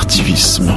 Artivisme.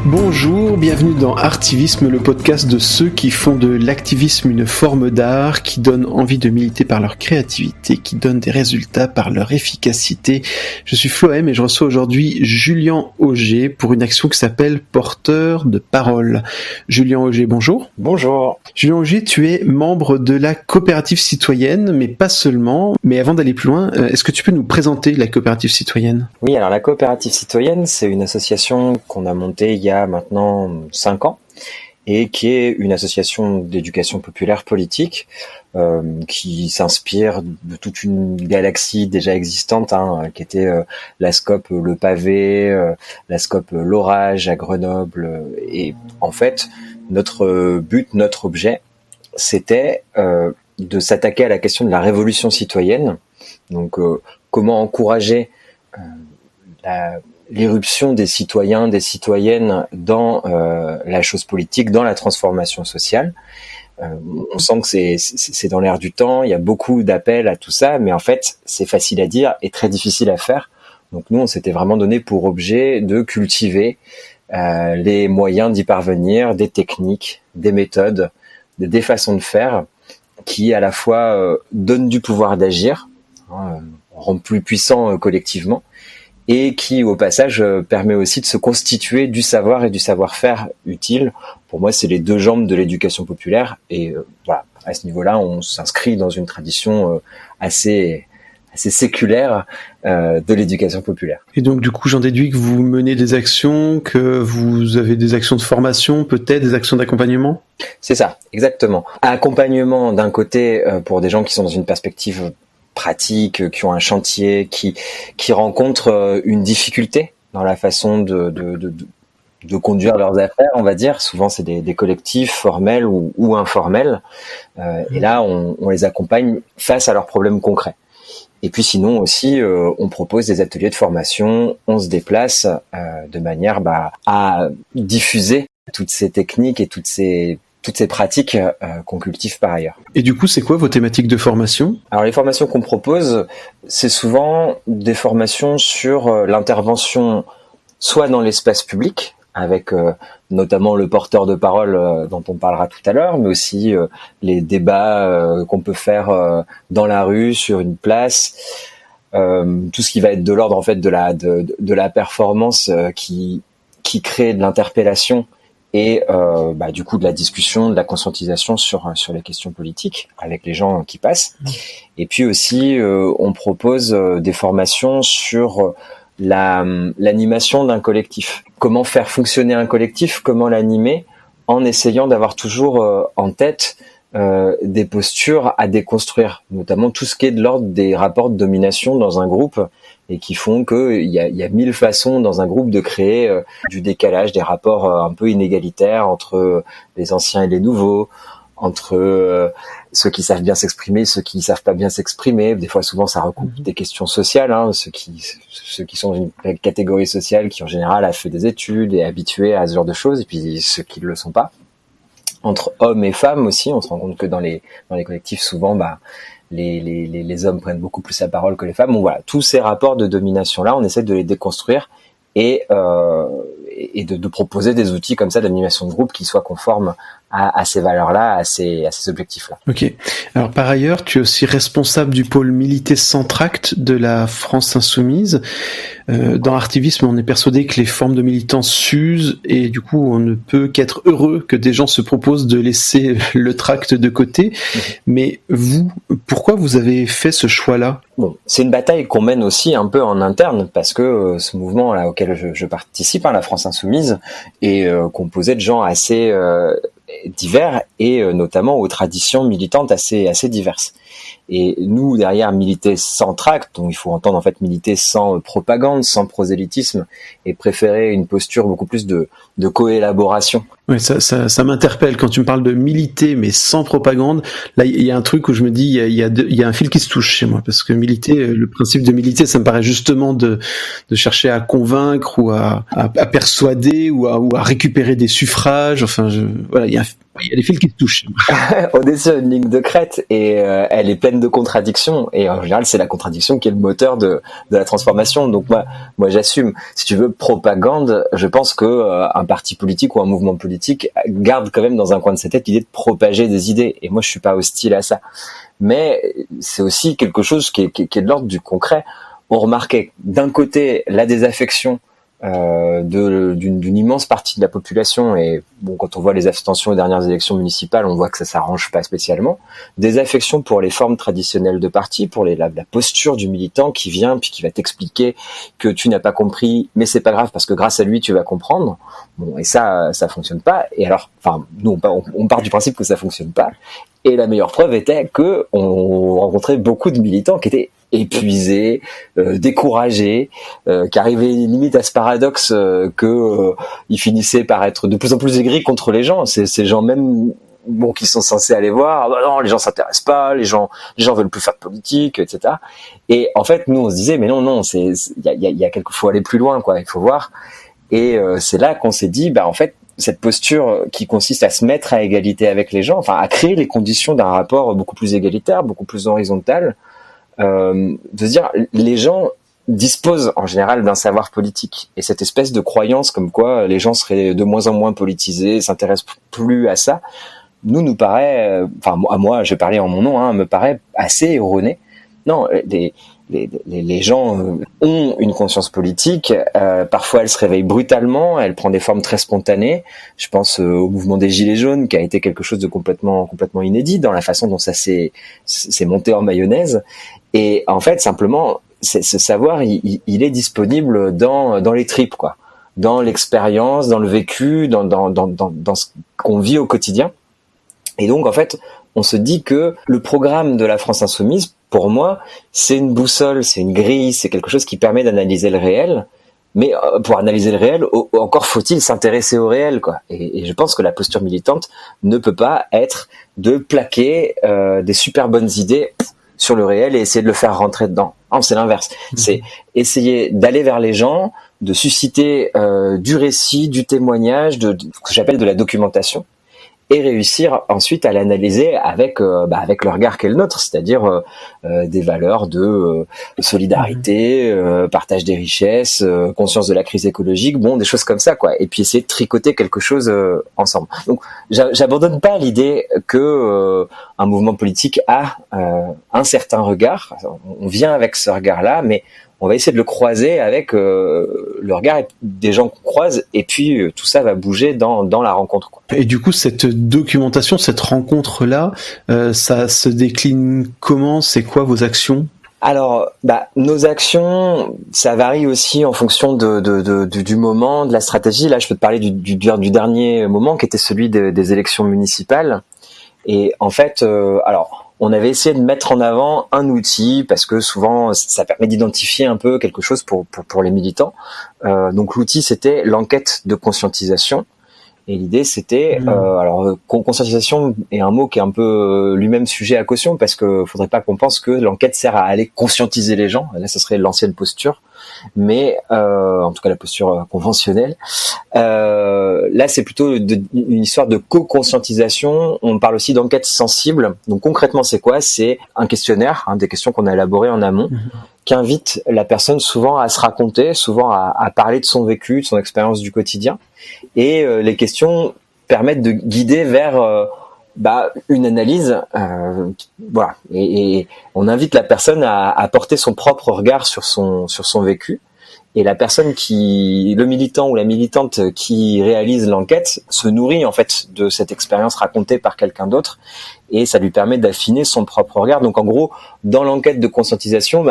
Bonjour, bienvenue dans Artivisme, le podcast de ceux qui font de l'activisme une forme d'art, qui donne envie de militer par leur créativité, qui donne des résultats par leur efficacité. Je suis Floem et je reçois aujourd'hui Julien Auger pour une action qui s'appelle Porteur de parole. Julien Auger, bonjour. Bonjour. Julien Auger, tu es membre de la coopérative citoyenne, mais pas seulement. Mais avant d'aller plus loin, est-ce que tu peux nous présenter la coopérative citoyenne ? Oui, alors la coopérative citoyenne, c'est une association qu'on a montée il y a maintenant 5 ans et qui est une association d'éducation populaire politique qui s'inspire de toute une galaxie déjà existante qui était la SCOP Le Pavé, la SCOP L'Orage à Grenoble. Et en fait, notre but, notre objet, c'était de s'attaquer à la question de la révolution citoyenne. Donc, comment encourager l'éruption des citoyens, des citoyennes dans la chose politique, dans la transformation sociale. On sent que c'est dans l'air du temps, il y a beaucoup d'appels à tout ça, mais en fait, c'est facile à dire et très difficile à faire. Donc nous, on s'était vraiment donné pour objet de cultiver les moyens d'y parvenir, des techniques, des méthodes, des façons de faire qui à la fois donnent du pouvoir d'agir, rendent plus puissants collectivement, et qui, au passage, permet aussi de se constituer du savoir et du savoir-faire utile. Pour moi, c'est les deux jambes de l'éducation populaire. Et voilà, à ce niveau-là, on s'inscrit dans une tradition assez séculaire de l'éducation populaire. Et donc, du coup, j'en déduis que vous menez des actions, que vous avez des actions de formation, peut-être des actions d'accompagnement ? C'est ça, exactement. Accompagnement, d'un côté, pour des gens qui sont dans une perspective pratiques, qui ont un chantier, qui rencontrent une difficulté dans la façon de conduire leurs affaires, on va dire. Souvent, c'est des collectifs formels ou informels. Et là, on les accompagne face à leurs problèmes concrets. Et puis sinon aussi, on propose des ateliers de formation, on se déplace de manière à diffuser toutes ces techniques et toutes ces pratiques qu'on cultive par ailleurs. Et du coup, c'est quoi vos thématiques de formation ? Alors les formations qu'on propose, c'est souvent des formations sur l'intervention soit dans l'espace public, avec notamment le porteur de parole dont on parlera tout à l'heure, mais aussi les débats qu'on peut faire dans la rue, sur une place, tout ce qui va être de l'ordre en fait de la performance qui crée de l'interpellation et du coup de la discussion, de la conscientisation sur les questions politiques avec les gens qui passent. Et puis aussi on propose des formations sur l'animation d'un collectif. Comment faire fonctionner un collectif, comment l'animer en essayant d'avoir toujours en tête des postures à déconstruire, notamment tout ce qui est de l'ordre des rapports de domination dans un groupe et qui font qu'il y a 1000 façons dans un groupe de créer du décalage, des rapports un peu inégalitaires entre les anciens et les nouveaux, entre ceux qui savent bien s'exprimer, ceux qui ne savent pas bien s'exprimer. Des fois, souvent, ça recoupe des questions sociales, ceux qui sont dans une catégorie sociale qui, en général, a fait des études et est habitué à ce genre de choses, et puis ceux qui ne le sont pas. Entre hommes et femmes aussi, on se rend compte que dans les collectifs, souvent, les hommes prennent beaucoup plus la parole que les femmes. Bon, voilà, tous ces rapports de domination-là, on essaie de les déconstruire et de proposer des outils comme ça d'animation de groupe qui soient conformes à ces valeurs-là, à ces objectifs-là. Ok. Alors par ailleurs, tu es aussi responsable du pôle Militer sans tract de la France Insoumise. Dans Artivisme, on est persuadé que les formes de militance s'usent et du coup, on ne peut qu'être heureux que des gens se proposent de laisser le tract de côté. Mais vous, pourquoi vous avez fait ce choix-là ? Bon, c'est une bataille qu'on mène aussi un peu en interne parce que ce mouvement là auquel je participe, la France Insoumise, est composé de gens assez divers et notamment aux traditions militantes assez diverses. Et nous, derrière, militer sans tract, donc il faut entendre en fait militer sans propagande, sans prosélytisme, et préférer une posture beaucoup plus de coélaboration. Ouais, ça m'interpelle quand tu me parles de militer, mais sans propagande. Là, il y a un truc où je me dis, il y a un fil qui se touche chez moi, parce que militer, le principe de militer, ça me paraît justement de chercher à convaincre ou à persuader ou à récupérer des suffrages. Enfin, voilà, il y a Il y a des fils qui se touchent. On est sur une ligne de crête et elle est pleine de contradictions. Et en général, c'est la contradiction qui est le moteur de la transformation. Donc moi, j'assume. Si tu veux, propagande, je pense que un parti politique ou un mouvement politique garde quand même dans un coin de sa tête l'idée de propager des idées. Et moi, je suis pas hostile à ça. Mais c'est aussi quelque chose qui est de l'ordre du concret. On remarquait d'un côté la désaffection d'une immense partie de la population, et bon, quand on voit les abstentions aux dernières élections municipales, on voit que ça s'arrange pas spécialement. Des affections pour les formes traditionnelles de parti, pour la posture du militant qui vient puis qui va t'expliquer que tu n'as pas compris, mais c'est pas grave parce que grâce à lui tu vas comprendre. Bon, et ça fonctionne pas. Et alors, enfin, nous on part du principe que ça fonctionne pas. Et la meilleure preuve était que on rencontrait beaucoup de militants qui étaient épuisés, découragés, qui arrivaient limite à ce paradoxe que ils finissaient par être de plus en plus aigris contre les gens. Ces gens même qui sont censés aller voir, bah non, les gens s'intéressent pas, les gens veulent plus faire de politique, etc. Et en fait, nous on se disait mais non, il y a quelque faut aller plus loin, quoi. Il faut voir. Et c'est là qu'on s'est dit en fait, cette posture qui consiste à se mettre à égalité avec les gens, enfin à créer les conditions d'un rapport beaucoup plus égalitaire, beaucoup plus horizontal, de se dire les gens disposent en général d'un savoir politique, et cette espèce de croyance comme quoi les gens seraient de moins en moins politisés, s'intéressent plus à ça, nous paraît, enfin moi je parlais en mon nom, me paraît assez erroné. Non, les gens ont une conscience politique. Parfois, elle se réveille brutalement. Elle prend des formes très spontanées. Je pense au mouvement des Gilets jaunes, qui a été quelque chose de complètement inédit dans la façon dont ça s'est monté en mayonnaise. Et en fait, simplement, ce savoir, il est disponible dans les tripes, quoi, dans l'expérience, dans le vécu, dans ce qu'on vit au quotidien. Et donc, en fait, on se dit que le programme de la France Insoumise, pour moi, c'est une boussole, c'est une grille, c'est quelque chose qui permet d'analyser le réel. Mais pour analyser le réel, encore faut-il s'intéresser au réel, quoi. Et je pense que la posture militante ne peut pas être de plaquer des super bonnes idées sur le réel et essayer de le faire rentrer dedans. Non, c'est l'inverse. C'est essayer d'aller vers les gens, de susciter du récit, du témoignage, ce que j'appelle de la documentation, et réussir ensuite à l'analyser avec le regard qu'est le nôtre, c'est-à-dire des valeurs de solidarité, partage des richesses, conscience de la crise écologique, des choses comme ça, quoi. Et puis essayer de tricoter quelque chose ensemble. Donc j'abandonne pas l'idée que un mouvement politique a un certain regard. On vient avec ce regard-là, mais on va essayer de le croiser avec le regard des gens qu'on croise, et puis tout ça va bouger dans la rencontre, quoi. Et du coup, cette documentation, cette rencontre-là, ça se décline comment ? C'est quoi vos actions ? Alors, nos actions, ça varie aussi en fonction du moment, de la stratégie. Là, je peux te parler du dernier moment, qui était celui des élections municipales. Et en fait, on avait essayé de mettre en avant un outil parce que souvent ça permet d'identifier un peu quelque chose pour les militants. Donc l'outil, c'était l'enquête de conscientisation. Et l'idée, c'était conscientisation est un mot qui est un peu lui-même sujet à caution, parce que faudrait pas qu'on pense que l'enquête sert à aller conscientiser les gens. Là, ce serait l'ancienne posture, mais en tout cas la posture conventionnelle. Là, c'est plutôt une histoire de co-conscientisation. On parle aussi d'enquête sensible. Donc concrètement, c'est quoi ? C'est un questionnaire, des questions qu'on a élaborées en amont, qui invite la personne souvent à se raconter, souvent à parler de son vécu, de son expérience du quotidien. Et les questions permettent de guider vers une analyse, voilà. Et on invite la personne à porter son propre regard sur son vécu. Et la personne le militant ou la militante qui réalise l'enquête se nourrit en fait de cette expérience racontée par quelqu'un d'autre, et ça lui permet d'affiner son propre regard. Donc en gros, dans l'enquête de conscientisation,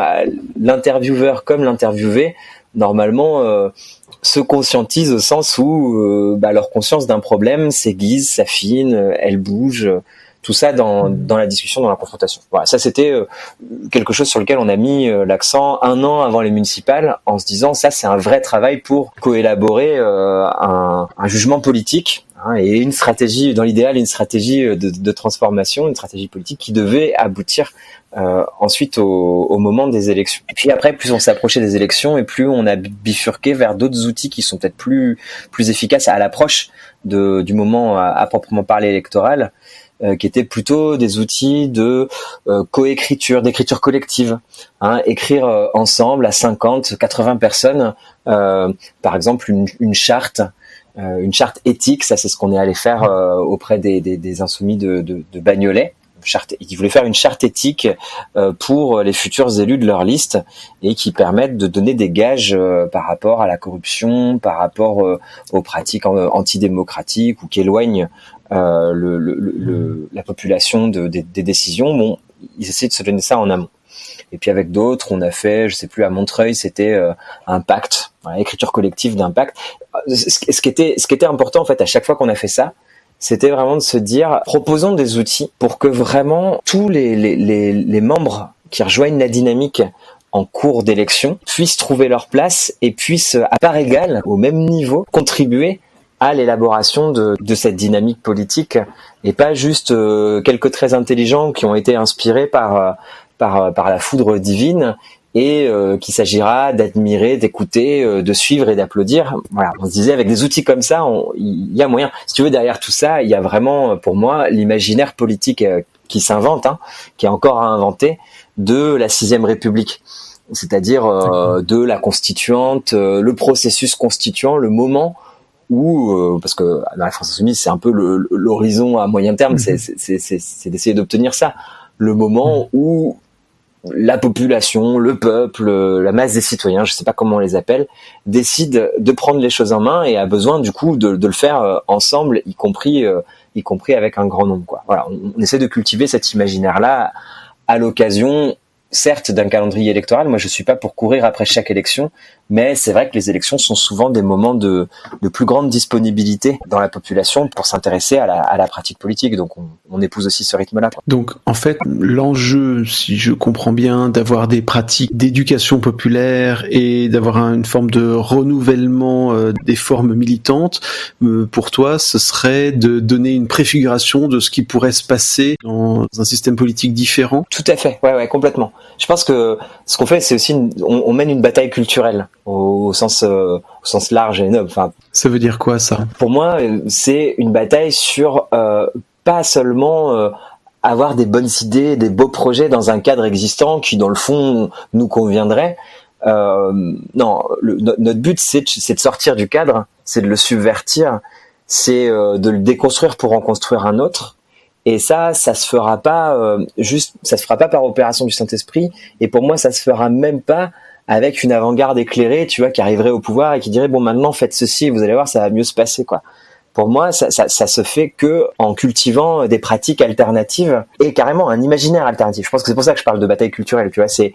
l'intervieweur comme l'interviewé, normalement, se conscientisent au sens où leur conscience d'un problème s'aiguise, s'affine, elle bouge. tout ça dans la discussion, dans la confrontation. Voilà, ça c'était quelque chose sur lequel on a mis l'accent 1 an avant les municipales, en se disant ça c'est un vrai travail pour coélaborer un jugement politique, hein, et une stratégie, dans l'idéal une stratégie de transformation, une stratégie politique qui devait aboutir ensuite au moment des élections. Et puis après, plus on s'approchait des élections et plus on a bifurqué vers d'autres outils qui sont peut-être plus efficaces à l'approche du moment à proprement parler électoral, qui étaient plutôt des outils de coécriture, d'écriture collective, hein, écrire ensemble à 50, 80 personnes, par exemple une charte éthique. Ça c'est ce qu'on est allé faire auprès des insoumis de Bagnolet. Ils voulaient faire une charte éthique pour les futurs élus de leur liste et qui permettent de donner des gages par rapport à la corruption, par rapport aux pratiques antidémocratiques ou qui éloignent la population des décisions. Bon, ils essaient de se donner ça en amont. Et puis avec d'autres, on a fait, je sais plus, à Montreuil, c'était un pacte, voilà, écriture collective d'un pacte. Ce qui était important en fait à chaque fois qu'on a fait ça, c'était vraiment de se dire, proposons des outils pour que vraiment tous les membres qui rejoignent la dynamique en cours d'élection puissent trouver leur place et puissent, à part égale, au même niveau, contribuer à l'élaboration de cette dynamique politique et pas juste quelques traits intelligents qui ont été inspirés par la foudre divine et qu'il s'agira d'admirer, d'écouter, de suivre et d'applaudir. Voilà, on se disait avec des outils comme ça, il y a moyen. Si tu veux, derrière tout ça, il y a vraiment, pour moi, l'imaginaire politique qui s'invente, hein, qui est encore à inventer, de la 6e République. C'est-à-dire de la constituante, le processus constituant, le moment où, parce que dans la France insoumise, c'est un peu l'horizon à moyen terme, c'est d'essayer d'obtenir ça. Le moment où la population, le peuple, la masse des citoyens, je sais pas comment on les appelle, décide de prendre les choses en main et a besoin du coup de le faire ensemble, y compris avec un grand nombre, quoi. Voilà, on essaie de cultiver cet imaginaire-là à l'occasion, certes, d'un calendrier électoral. Moi, je suis pas pour courir après chaque élection, mais c'est vrai que les élections sont souvent des moments de plus grande disponibilité dans la population pour s'intéresser à la pratique politique. Donc, on épouse aussi ce rythme-là, quoi. Donc, en fait, l'enjeu, si je comprends bien, d'avoir des pratiques d'éducation populaire et d'avoir une forme de renouvellement des formes militantes, pour toi, ce serait de donner une préfiguration de ce qui pourrait se passer dans un système politique différent? Tout à fait, ouais, complètement. Je pense que ce qu'on fait, c'est aussi on mène une bataille culturelle au sens large et noble. Enfin, ça veut dire quoi, ça? Pour moi, c'est une bataille sur pas seulement avoir des bonnes idées, des beaux projets dans un cadre existant qui, dans le fond, nous conviendrait. Non, notre but, c'est de sortir du cadre, c'est de le subvertir, c'est de le déconstruire pour en construire un autre. Et ça se fera pas ça se fera pas par opération du Saint-Esprit. Et pour moi, ça se fera même pas avec une avant-garde éclairée, tu vois, qui arriverait au pouvoir et qui dirait bon, maintenant faites ceci, vous allez voir, ça va mieux se passer, quoi. Pour moi, ça se fait que en cultivant des pratiques alternatives et carrément un imaginaire alternatif. Je pense que c'est pour ça que je parle de bataille culturelle, tu vois, c'est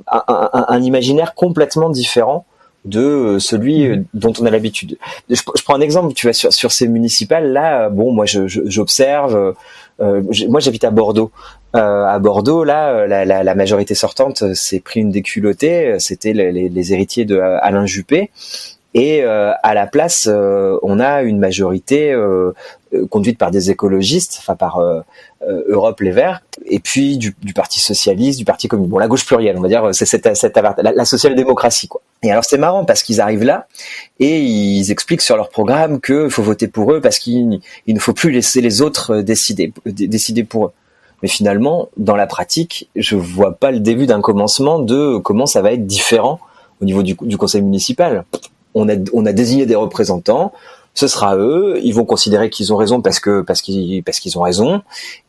un imaginaire complètement différent de celui dont on a l'habitude. Je prends un exemple, tu vois, sur ces municipales là. Bon, moi j'observe. Moi j'habite à Bordeaux. À Bordeaux, là, la majorité sortante s'est pris une déculottée. C'était les héritiers de Alain Juppé. Et à la place, on a une majorité conduite par des écologistes, enfin par Europe Les Verts, et puis du Parti socialiste, du Parti communiste. Bon, la gauche plurielle, on va dire, c'est la social-démocratie, quoi. Et alors c'est marrant parce qu'ils arrivent là et ils expliquent sur leur programme qu'il faut voter pour eux parce qu'il ne faut plus laisser les autres décider pour eux. Mais finalement, dans la pratique, je vois pas le début d'un commencement de comment ça va être différent au niveau du conseil municipal. On a désigné des représentants, ce sera eux, ils vont considérer qu'ils ont raison parce qu'ils ont raison.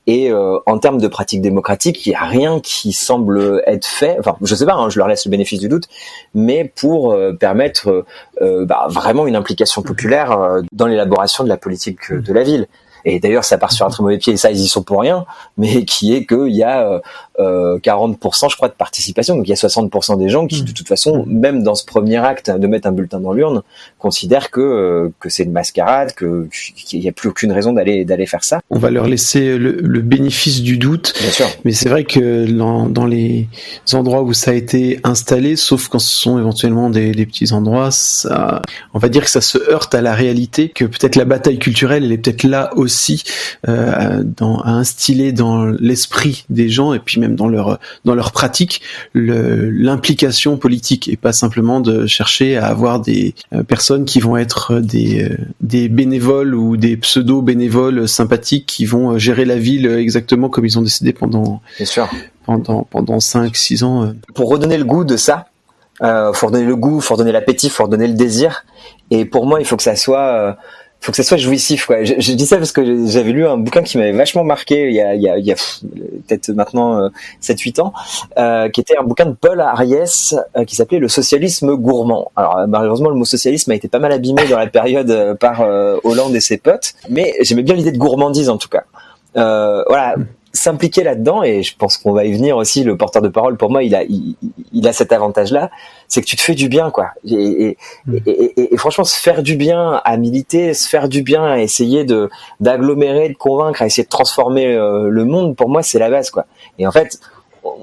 Et en termes de pratique démocratique, il y a rien qui semble être fait. Enfin, je sais pas, hein, je leur laisse le bénéfice du doute, mais pour permettre vraiment une implication populaire dans l'élaboration de la politique de la ville. et d'ailleurs ça part sur un très mauvais pied, et ça ils y sont pour rien, mais qui est qu'il y a 40% je crois de participation, donc il y a 60% des gens qui de toute façon, même dans ce premier acte de mettre un bulletin dans l'urne, considèrent que c'est une mascarade, qu'il n'y a plus aucune raison d'aller faire ça. On va leur laisser le bénéfice du doute. Bien sûr. Mais c'est vrai que dans les endroits où ça a été installé, sauf quand ce sont éventuellement des petits endroits, ça, on va dire que ça se heurte à la réalité, que peut-être la bataille culturelle, elle est peut-être là aussi à instiller dans l'esprit des gens et puis même dans leur pratique l'implication politique, et pas simplement de chercher à avoir des personnes qui vont être des bénévoles ou des pseudo-bénévoles sympathiques qui vont gérer la ville exactement comme ils ont décidé pendant 5-6 ans. Pour redonner le goût de ça, faut redonner le goût, faut redonner l'appétit, faut redonner le désir. Et pour moi, il faut que ça soit jouissif, quoi. Je dis ça parce que j'avais lu un bouquin qui m'avait vachement marqué il y a peut-être maintenant 7-8 ans, qui était un bouquin de Paul Ariès qui s'appelait Le socialisme gourmand. Alors malheureusement, le mot socialisme a été pas mal abîmé dans la période par Hollande et ses potes, mais j'aimais bien l'idée de gourmandise en tout cas. Voilà. S'impliquer là-dedans, et je pense qu'on va y venir aussi. Le porteur de parole, pour moi, il a cet avantage-là, c'est que tu te fais du bien, quoi. Et franchement, se faire du bien à militer, se faire du bien à essayer d'agglomérer, de convaincre, à essayer de transformer le monde, pour moi, c'est la base, quoi. Et en fait,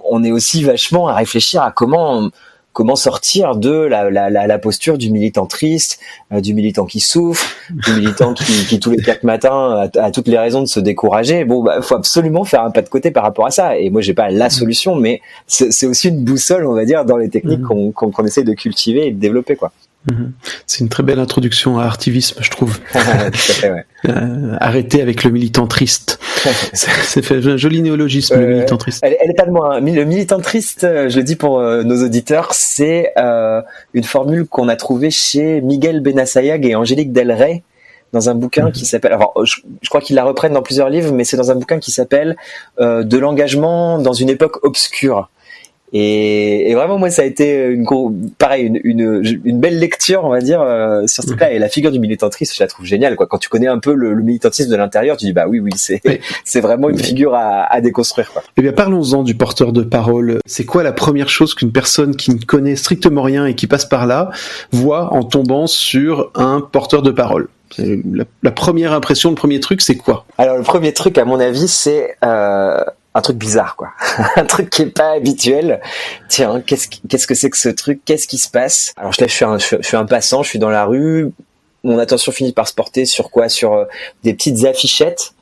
on est aussi vachement à réfléchir à comment sortir de la posture du militant triste, du militant qui souffre, du militant qui tous les 4 matins a toutes les raisons de se décourager. Bon, faut absolument faire un pas de côté par rapport à ça. Et moi, j'ai pas la solution, mais c'est aussi une boussole, on va dire, dans les techniques qu'on essaie de cultiver et de développer, quoi. C'est une très belle introduction à Artivisme, je trouve. Tout à fait, ouais. Arrêter avec le militant triste. C'est fait un joli néologisme, le militant triste. Elle est pas de moi, hein. Le militant triste, je le dis pour nos auditeurs, c'est une formule qu'on a trouvée chez Miguel Benassayag et Angélique Del Rey dans un bouquin qui s'appelle, alors je crois qu'ils la reprennent dans plusieurs livres, mais c'est dans un bouquin qui s'appelle De l'engagement dans une époque obscure. Et vraiment, moi, ça a été une belle lecture, on va dire, sur ce cas. Et la figure du militantisme, je la trouve géniale, quoi. Quand tu connais un peu le militantisme de l'intérieur, tu dis, bah oui, c'est vraiment une figure à déconstruire, quoi. Eh bien, parlons-en du porteur de parole. C'est quoi la première chose qu'une personne qui ne connaît strictement rien et qui passe par là voit en tombant sur un porteur de parole? La première impression, le premier truc, c'est quoi? Alors, le premier truc, à mon avis, c'est un truc bizarre, quoi. Un truc qui est pas habituel. Tiens, qu'est-ce que c'est que ce truc? Qu'est-ce qui se passe? Alors là, je suis un passant, je suis dans la rue. Mon attention finit par se porter sur quoi? Sur des petites affichettes,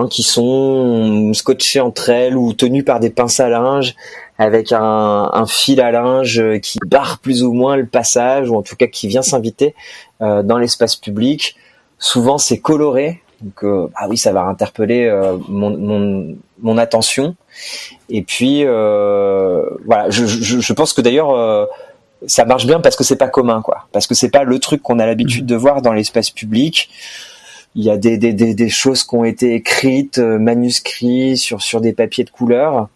qui sont scotchées entre elles ou tenues par des pinces à linge, avec un fil à linge qui barre plus ou moins le passage, ou en tout cas qui vient s'inviter dans l'espace public. Souvent, c'est coloré. Donc, oui, ça va interpeller mon attention. Et puis, voilà, je pense que d'ailleurs, ça marche bien parce que c'est pas commun, quoi. Parce que c'est pas le truc qu'on a l'habitude de voir dans l'espace public. Il y a des choses qui ont été écrites, manuscrits sur des papiers de couleur.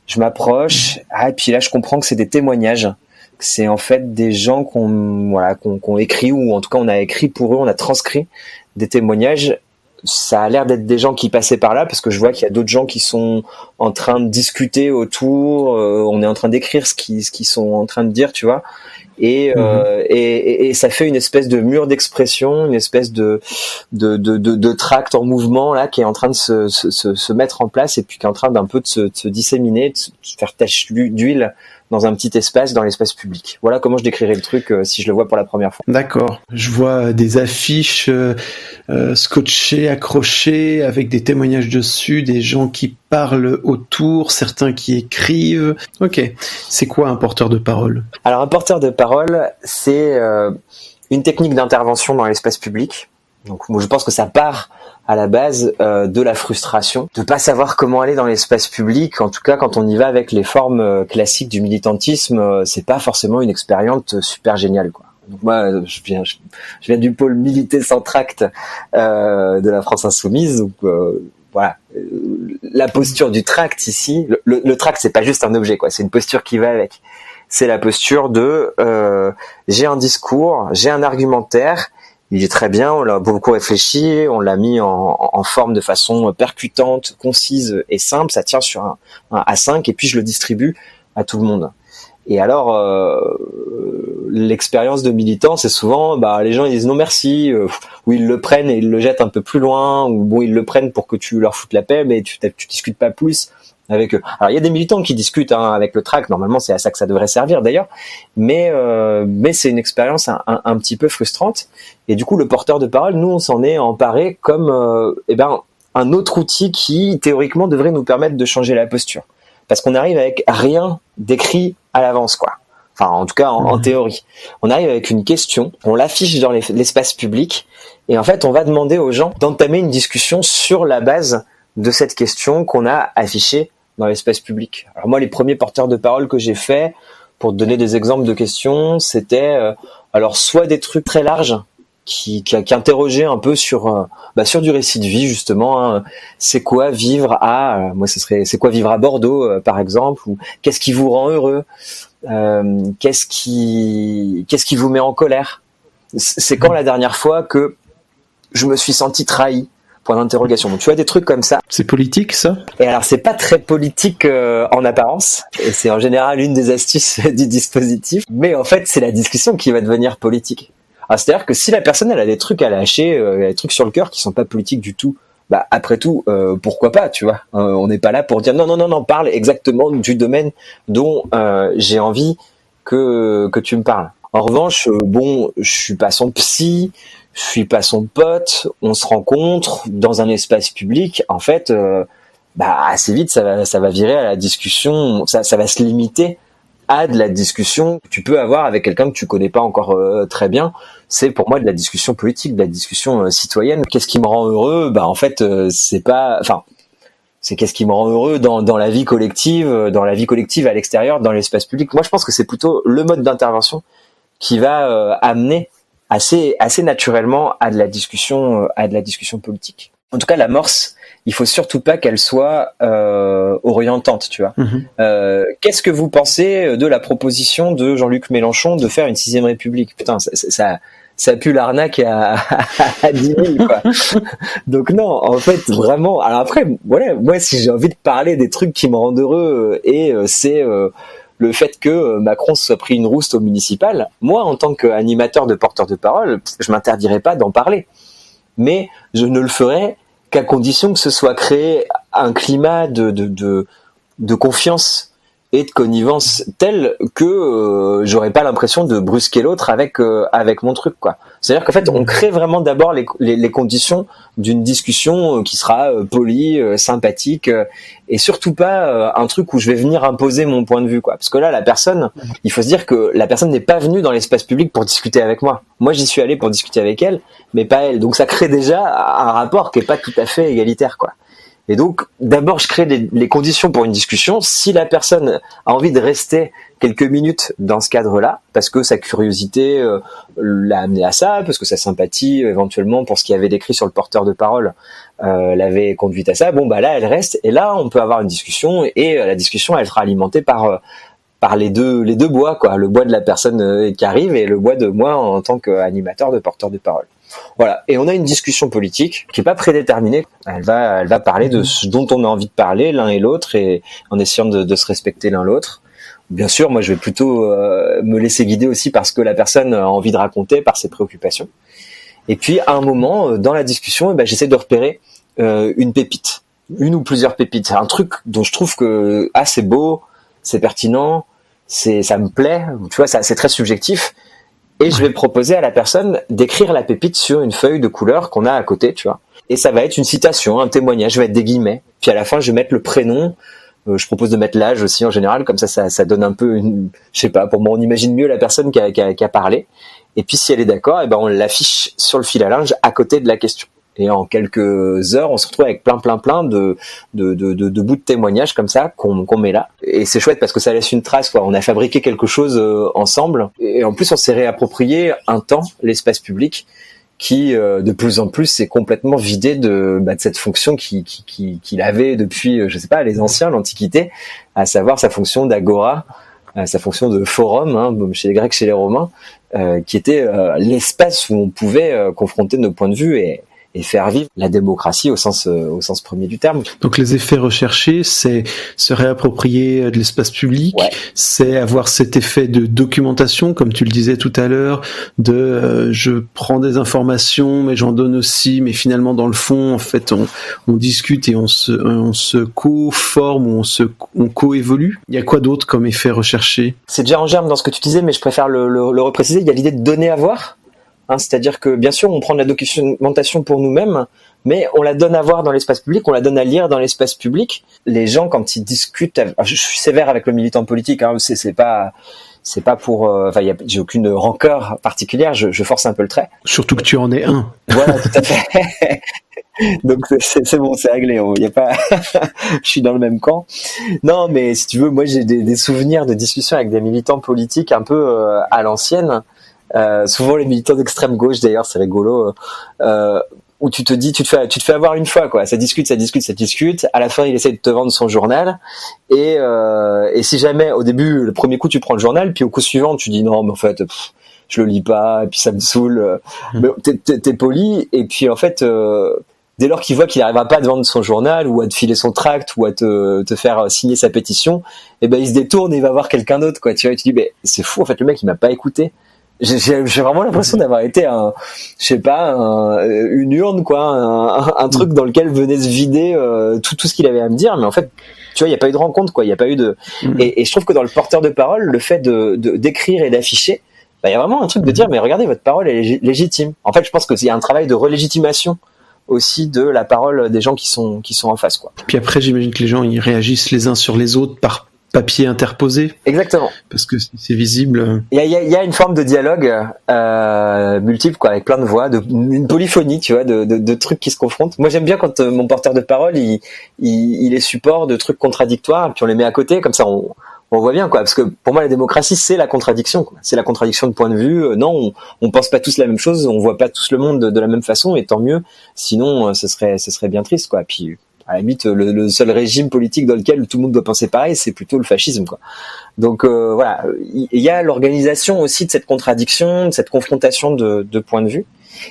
Je m'approche, et puis là, je comprends que c'est des témoignages. C'est en fait des gens qu'on écrit, ou en tout cas on a écrit pour eux, on a transcrit des témoignages. Ça a l'air d'être des gens qui passaient par là, parce que je vois qu'il y a d'autres gens qui sont en train de discuter autour, on est en train d'écrire ce qu'ils sont en train de dire, tu vois. Et ça fait une espèce de mur d'expression, une espèce de tract en mouvement là qui est en train de se mettre en place, et puis qui est en train d'un peu de se disséminer, de se faire tache d'huile dans un petit espace, dans l'espace public. Voilà comment je décrirais le truc si je le vois pour la première fois. D'accord. Je vois des affiches scotchées, accrochées, avec des témoignages dessus, des gens qui parlent autour, certains qui écrivent. Ok. C'est quoi un porteur de parole? Alors un porteur de parole, c'est une technique d'intervention dans l'espace public. Donc moi, je pense que ça part à la base de la frustration, de pas savoir comment aller dans l'espace public. En tout cas, quand on y va avec les formes classiques du militantisme, c'est pas forcément une expérience super géniale, quoi. Donc moi, je viens du pôle Militer sans tract de la France Insoumise. Donc voilà, la posture du tract ici, le tract, c'est pas juste un objet, quoi. C'est une posture qui va avec. C'est la posture de j'ai un discours, j'ai un argumentaire, Il est très bien, on l'a beaucoup réfléchi, on l'a mis en forme de façon percutante, concise et simple, ça tient sur un A5 et puis je le distribue à tout le monde. Et alors, l'expérience de militant, c'est souvent, les gens ils disent non merci, ou ils le prennent et ils le jettent un peu plus loin, ou bon ils le prennent pour que tu leur foutes la paix, mais tu discutes pas plus avec eux. Alors il y a des militants qui discutent avec le tract, normalement c'est à ça que ça devrait servir d'ailleurs, mais c'est une expérience un petit peu frustrante. Et du coup le porteur de parole, nous on s'en est emparé comme un autre outil qui théoriquement devrait nous permettre de changer la posture. Parce qu'on arrive avec rien d'écrit à l'avance, quoi. Enfin, en tout cas, en théorie. On arrive avec une question, on l'affiche dans l'espace public, et en fait, on va demander aux gens d'entamer une discussion sur la base de cette question qu'on a affichée dans l'espace public. Alors moi, les premiers porteurs de parole que j'ai faits, pour te donner des exemples de questions, c'était soit des trucs très larges, qui interrogeait un peu sur du récit de vie justement, c'est quoi vivre c'est quoi vivre à Bordeaux par exemple, ou qu'est-ce qui vous rend heureux, qu'est-ce qui vous met en colère, c'est quand la dernière fois que je me suis senti trahi, point d'interrogation. Donc tu vois, des trucs comme ça. C'est politique ça? Et alors c'est pas très politique en apparence, et c'est en général une des astuces du dispositif, mais en fait c'est la discussion qui va devenir politique. C'est-à-dire que si la personne elle a des trucs à lâcher, elle a des trucs sur le cœur qui sont pas politiques du tout, après tout, pourquoi pas, tu vois. On n'est pas là pour dire non, parle exactement du domaine dont j'ai envie que tu me parles. En revanche, je suis pas son psy, je suis pas son pote, on se rencontre dans un espace public, en fait, assez vite ça va virer à la discussion, ça va se limiter à de la discussion que tu peux avoir avec quelqu'un que tu connais pas encore très bien. C'est pour moi de la discussion politique, de la discussion citoyenne. Qu'est-ce qui me rend heureux? C'est qu'est-ce qui me rend heureux dans la vie collective, à l'extérieur, dans l'espace public. Moi, je pense que c'est plutôt le mode d'intervention qui va amener assez naturellement à de la discussion politique. En tout cas, l'amorce, il faut surtout pas qu'elle soit orientante, tu vois. Qu'est-ce que vous pensez de la proposition de Jean-Luc Mélenchon de faire une 6ème République? Putain, ça pue l'arnaque à 10 000, quoi. Donc non, en fait, vraiment. Alors après, voilà, moi, si j'ai envie de parler des trucs qui me rendent heureux, c'est le fait que Macron se soit pris une rouste au municipal, moi, en tant qu'animateur de porteur de parole, je m'interdirais pas d'en parler. Mais je ne le ferai qu'à condition que ce soit créé un climat de confiance et de connivence tel que j'aurais pas l'impression de brusquer l'autre avec mon truc, quoi. C'est-à-dire qu'en fait, on crée vraiment d'abord les conditions d'une discussion qui sera polie, sympathique, et surtout pas un truc où je vais venir imposer mon point de vue, quoi. Parce que là, la personne, il faut se dire que la personne n'est pas venue dans l'espace public pour discuter avec moi. Moi, j'y suis allé pour discuter avec elle, mais pas elle. Donc ça crée déjà un rapport qui est pas tout à fait égalitaire, quoi. Et donc, d'abord, je crée les conditions pour une discussion. Si la personne a envie de rester quelques minutes dans ce cadre-là, parce que sa curiosité l'a amené à ça, parce que sa sympathie, éventuellement, pour ce qu'il y avait décrit sur le porteur de parole, l'avait conduite à ça, là, elle reste. Et là, on peut avoir une discussion, et la discussion, elle sera alimentée par les deux bois, quoi. Le bois de la personne qui arrive et le bois de moi en tant qu'animateur de porteur de parole. Voilà. Et on a une discussion politique qui est pas prédéterminée. Elle va parler de ce dont on a envie de parler l'un et l'autre, et en essayant de se respecter l'un l'autre. Bien sûr, moi, je vais plutôt me laisser guider aussi par ce que la personne a envie de raconter, par ses préoccupations. Et puis, à un moment, dans la discussion, j'essaie de repérer une pépite, une ou plusieurs pépites. Un truc dont je trouve que c'est beau, c'est pertinent, ça me plaît. Tu vois, c'est très subjectif. Et je vais proposer à la personne d'écrire la pépite sur une feuille de couleur qu'on a à côté, tu vois. Et ça va être une citation, un témoignage, je vais mettre des guillemets. Puis à la fin, je vais mettre le prénom. Je propose de mettre l'âge aussi en général, comme ça donne un peu je sais pas, pour moi on imagine mieux la personne qui a parlé. Et puis si elle est d'accord, on l'affiche sur le fil à linge à côté de la question. Et en quelques heures, on se retrouve avec plein de bouts de témoignages comme ça qu'on met là. Et c'est chouette parce que ça laisse une trace, quoi. On a fabriqué quelque chose ensemble. Et en plus, on s'est réapproprié un temps, l'espace public, qui de plus en plus s'est complètement vidé de cette fonction qu'il avait depuis, je sais pas, les anciens, l'Antiquité, à savoir sa fonction d'agora, sa fonction de forum, chez les Grecs, chez les Romains. qui était l'espace où on pouvait confronter nos points de vue et faire vivre la démocratie au sens premier du terme. Donc les effets recherchés, c'est se réapproprier de l'espace public, c'est avoir cet effet de documentation, comme tu le disais tout à l'heure, de je prends des informations, mais j'en donne aussi, mais finalement dans le fond, en fait, on discute et on se co-forme ou on co-évolue. Il y a quoi d'autre comme effet recherché? C'est déjà en germe dans ce que tu disais, mais je préfère le repréciser. Il y a l'idée de donner à voir. C'est-à-dire que bien sûr on prend de la documentation pour nous-mêmes, mais on la donne à voir dans l'espace public, on la donne à lire dans l'espace public. Les gens quand ils discutent, je suis sévère avec le militant politique, c'est pas pour, j'ai aucune rancœur particulière, je force un peu le trait. Surtout que tu en es un. Voilà, tout à fait. Donc c'est bon, c'est réglé. Il y a pas, je suis dans le même camp. Non, mais si tu veux, moi j'ai des souvenirs de discussions avec des militants politiques un peu à l'ancienne. Souvent les militants d'extrême gauche d'ailleurs, c'est rigolo, où tu te fais avoir une fois quoi, ça discute, à la fin il essaie de te vendre son journal et si jamais au début le premier coup tu prends le journal, puis au coup suivant tu dis non mais en fait je le lis pas et puis ça me saoule, mais t'es poli et puis en fait dès lors qu'il voit qu'il n'arrivera pas à te vendre son journal ou à te filer son tract ou à te faire signer sa pétition, et ben il se détourne et il va voir quelqu'un d'autre quoi, tu vois, et tu dis mais c'est fou en fait, le mec il m'a pas écouté. J'ai vraiment l'impression d'avoir été une urne quoi, un truc dans lequel venait se vider tout ce qu'il avait à me dire, mais en fait tu vois il y a pas eu de rencontre quoi, il y a pas eu de et je trouve que dans le porteur de parole, le fait d'écrire et d'afficher, il y a vraiment un truc de dire mais regardez, votre parole est légitime. En fait je pense qu'il y a un travail de relégitimation aussi de la parole des gens qui sont en face quoi. Puis après j'imagine que les gens ils réagissent les uns sur les autres par papier interposé. Exactement. Parce que c'est visible. Il y a une forme de dialogue multiple quoi, avec plein de voix, une polyphonie, tu vois, de trucs qui se confrontent. Moi j'aime bien quand mon porteur de parole il est support de trucs contradictoires, puis on les met à côté, comme ça on voit bien quoi. Parce que pour moi la démocratie c'est la contradiction quoi. C'est la contradiction de point de vue. Non, on pense pas tous la même chose, on voit pas tous le monde de la même façon, et tant mieux. Sinon ce serait bien triste quoi. Puis à la limite, le seul régime politique dans lequel tout le monde doit penser pareil, c'est plutôt le fascisme, quoi. Donc voilà, il y a l'organisation aussi de cette contradiction, de cette confrontation de points de vue.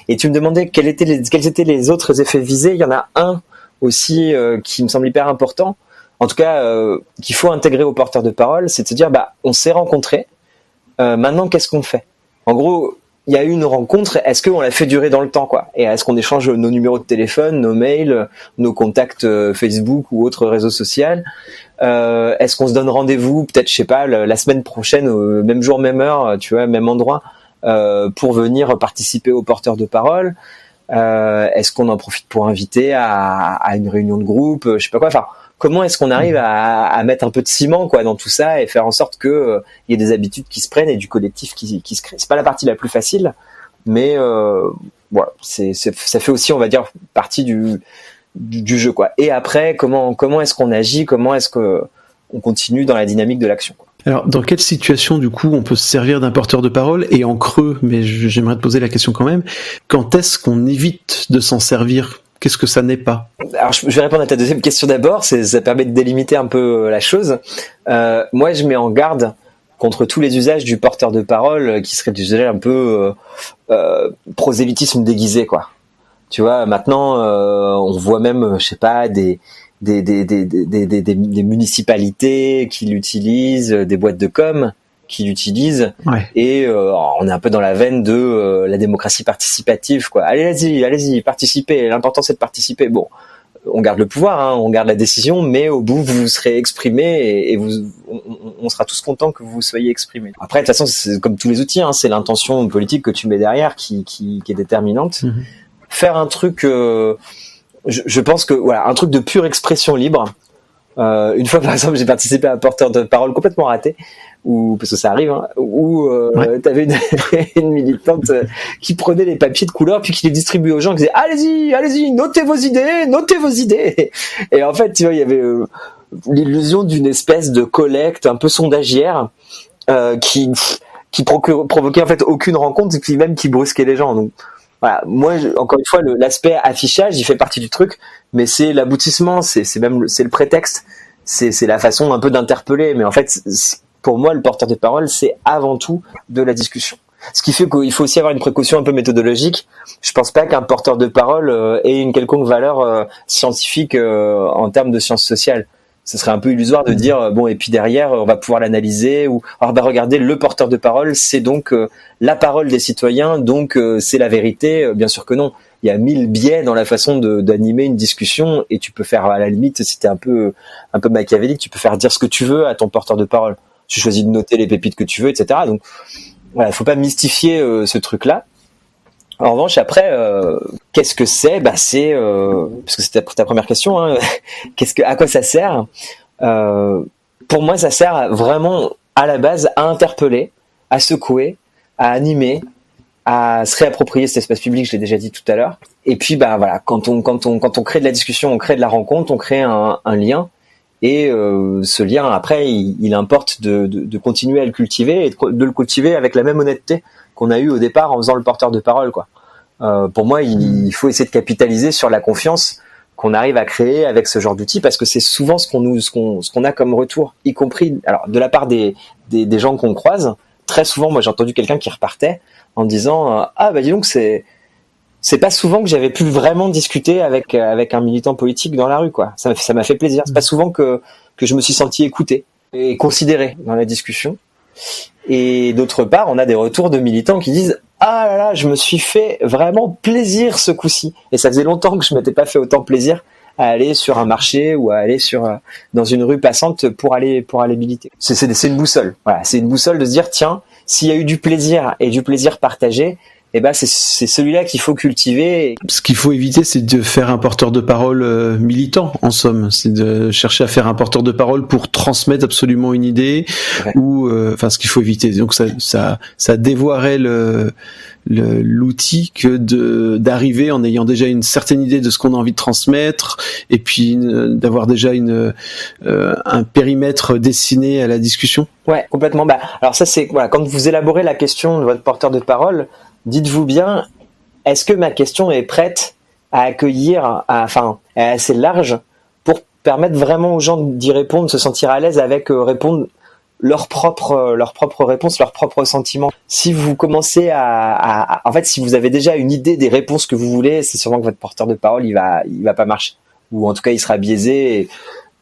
Et tu me demandais quels étaient les autres effets visés. Il y en a un aussi qui me semble hyper important, en tout cas qu'il faut intégrer aux porteurs de parole, c'est de se dire on s'est rencontrés, maintenant qu'est-ce qu'on fait? En gros, il y a eu une rencontre, est-ce qu'on la fait durer dans le temps quoi? Et est-ce qu'on échange nos numéros de téléphone, nos mails, nos contacts Facebook ou autres réseaux sociaux? Est-ce qu'on se donne rendez-vous peut-être, je sais pas, la semaine prochaine, au même jour, même heure, tu vois, même endroit, pour venir participer aux porteurs de parole? Est-ce qu'on en profite pour inviter à une réunion de groupe, je sais pas quoi, enfin, comment est-ce qu'on arrive à mettre un peu de ciment quoi dans tout ça et faire en sorte que y ait des habitudes qui se prennent et du collectif qui se crée. C'est pas la partie la plus facile, mais voilà, ça fait aussi, on va dire, partie du jeu quoi. Et après, comment est-ce qu'on agit, comment est-ce que on continue dans la dynamique de l'action quoi. Alors, dans quelle situation, du coup, on peut se servir d'un porteur de parole? Et en creux, mais j'aimerais te poser la question quand même, quand est-ce qu'on évite de s'en servir? Qu'est-ce que ça n'est pas? Alors, je vais répondre à ta deuxième question d'abord, ça permet de délimiter un peu la chose. Moi, je mets en garde contre tous les usages du porteur de parole qui seraient des usages un peu prosélytisme déguisé, quoi. Tu vois, maintenant, on voit même, je sais pas, des municipalités qui l'utilisent, des boîtes de com qui l'utilisent, ouais. Et on est un peu dans la veine de la démocratie participative, quoi. Allez-y, participez. L'important c'est de participer. Bon, on garde le pouvoir, hein, on garde la décision, mais au bout vous serez exprimé et on sera tous contents que vous soyez exprimé. Après, de toute façon, c'est comme tous les outils, hein, c'est l'intention politique que tu mets derrière qui est déterminante. Mm-hmm. Faire un truc, je pense que voilà, un truc de pure expression libre. Une fois, par exemple, j'ai participé à un porteur de parole complètement raté, parce que ça arrive, hein, où ouais. T'avais une militante qui prenait les papiers de couleur puis qui les distribuait aux gens, qui disait allez-y, notez vos idées. Et en fait, tu vois, il y avait l'illusion d'une espèce de collecte un peu sondagière qui provoquait en fait aucune rencontre et puis même qui brusquait les gens. Donc voilà, moi encore une fois, l'aspect affichage, il fait partie du truc, mais c'est l'aboutissement, c'est le prétexte, c'est la façon un peu d'interpeller, mais en fait pour moi le porteur de parole c'est avant tout de la discussion. Ce qui fait qu'il faut aussi avoir une précaution un peu méthodologique. Je pense pas qu'un porteur de parole ait une quelconque valeur scientifique en termes de sciences sociales. Ce serait un peu illusoire de dire bon, et puis derrière on va pouvoir l'analyser, ou alors regardez, le porteur de parole c'est donc la parole des citoyens, donc c'est la vérité. Bien sûr que non, il y a 1000 biais dans la façon d'animer une discussion, et tu peux faire, à la limite, si t'es un peu machiavélique, tu peux faire dire ce que tu veux à ton porteur de parole. Tu choisis de noter les pépites que tu veux, etc. Donc voilà, faut pas mystifier ce truc-là. En revanche, après, qu'est-ce que c'est ? C'est parce que c'était ta première question. Hein, à quoi ça sert ? Pour moi, ça sert vraiment à la base à interpeller, à secouer, à animer, à se réapproprier cet espace public. Je l'ai déjà dit tout à l'heure. Et puis, voilà, quand on crée de la discussion, on crée de la rencontre, on crée un lien. Et ce lien, après, il importe de continuer à le cultiver, et de le cultiver avec la même honnêteté qu'on a eu au départ en faisant le porteur de parole, quoi. Pour moi, il faut essayer de capitaliser sur la confiance qu'on arrive à créer avec ce genre d'outils, parce que c'est souvent ce qu'on a comme retour, y compris alors de la part des gens qu'on croise. Très souvent, moi, j'ai entendu quelqu'un qui repartait en disant dis donc, c'est pas souvent que j'avais pu vraiment discuter avec un militant politique dans la rue, quoi. Ça m'a fait plaisir. C'est pas souvent que je me suis senti écouté et considéré dans la discussion. Et d'autre part, on a des retours de militants qui disent ah là là, je me suis fait vraiment plaisir ce coup-ci. Et ça faisait longtemps que je m'étais pas fait autant plaisir à aller sur un marché ou à aller dans une rue passante pour aller militer. C'est une boussole. Voilà, c'est une boussole de se dire tiens, s'il y a eu du plaisir et du plaisir partagé, c'est celui-là qu'il faut cultiver. Ce qu'il faut éviter, c'est de faire un porteur de parole militant, en somme. C'est de chercher à faire un porteur de parole pour transmettre absolument une idée, ou ce qu'il faut éviter. Donc ça dévoirait l'outil que d'arriver en ayant déjà une certaine idée de ce qu'on a envie de transmettre, et puis d'avoir déjà un périmètre destiné à la discussion. Ouais, complètement. Alors ça, c'est quand vous élaborez la question de votre porteur de parole, dites-vous bien, est-ce que ma question est prête à accueillir, est assez large pour permettre vraiment aux gens d'y répondre, de se sentir à l'aise avec répondre leur propre réponse, leurs propres sentiments. Si vous commencez en fait, si vous avez déjà une idée des réponses que vous voulez, c'est sûrement que votre porteur de parole, il va pas marcher. Ou en tout cas, il sera biaisé. Et,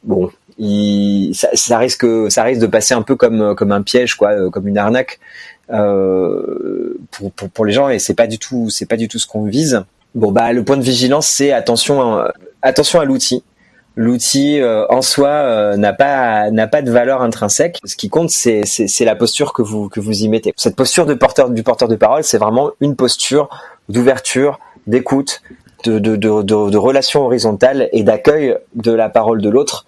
bon, ça risque de passer un peu comme un piège, quoi, comme une arnaque. Pour les gens, et c'est pas du tout ce qu'on vise. Le point de vigilance, c'est attention à l'outil. L'outil en soi n'a pas de valeur intrinsèque. Ce qui compte, c'est la posture que vous y mettez. Cette posture du porteur de parole, c'est vraiment une posture d'ouverture, d'écoute, de relation horizontale et d'accueil de la parole de l'autre.